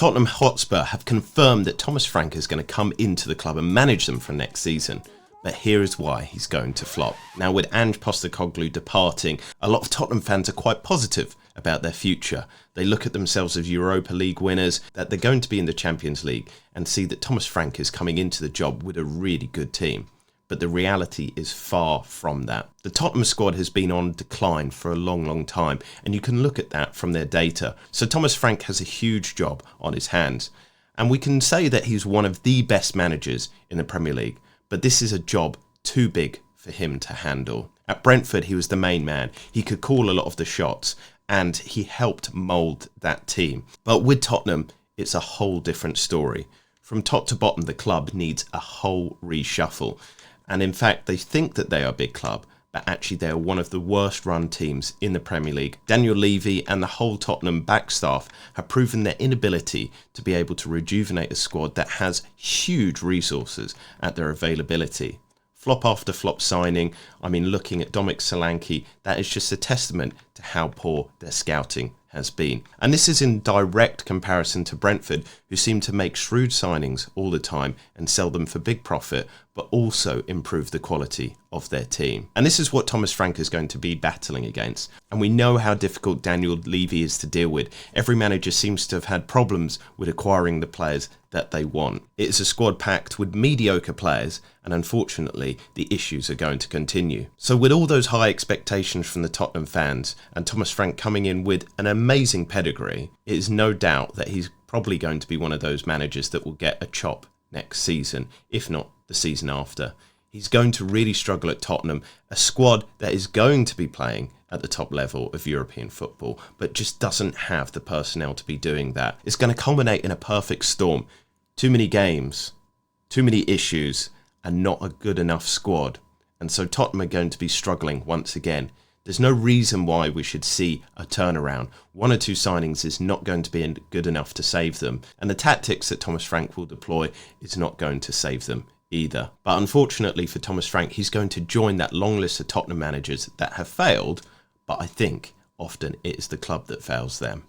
Tottenham Hotspur have confirmed that Thomas Frank is going to come into the club and manage them for next season. But here is why he's going to flop. Now, with Ange Postecoglou departing, a lot of Tottenham fans are quite positive about their future. They look at themselves as Europa League winners, that they're going to be in the Champions League, and see that Thomas Frank is coming into the job with a really good team. But the reality is far from that. The Tottenham squad has been on decline for a long time, and you can look at that from their data. So Thomas Frank has a huge job on his hands. And we can say that he's one of the best managers in the Premier League, but this is a job too big for him to handle. At Brentford, he was the main man. He could call a lot of the shots, and he helped mould that team. But with Tottenham, it's a whole different story. From top to bottom, the club needs a whole reshuffle. And in fact, they think that they are a big club, but actually they are one of the worst run teams in the Premier League. Daniel Levy and the whole Tottenham back staff have proven their inability to be able to rejuvenate a squad that has huge resources at their availability. Flop after flop signing, looking at Dominic Solanke, that is just a testament to how poor their scouting has been. And this is in direct comparison to Brentford, who seem to make shrewd signings all the time and sell them for big profit, but also improve the quality of their team. And this is what Thomas Frank is going to be battling against. And we know how difficult Daniel Levy is to deal with. Every manager seems to have had problems with acquiring the players that they want. It is a squad packed with mediocre players, and unfortunately, the issues are going to continue. So with all those high expectations from the Tottenham fans, and Thomas Frank coming in with an amazing pedigree, it is no doubt that he's probably going to be one of those managers that will get a chop next season, if not the season after. He's going to really struggle at Tottenham, a squad that is going to be playing at the top level of European football, but just doesn't have the personnel to be doing that. It's going to culminate in a perfect storm. Too many games, too many issues, and not a good enough squad. And so Tottenham are going to be struggling once again. There's no reason why we should see a turnaround. One or two signings is not going to be good enough to save them. And the tactics that Thomas Frank will deploy is not going to save them either. But unfortunately for Thomas Frank, he's going to join that long list of Tottenham managers that have failed. But I think often it is the club that fails them.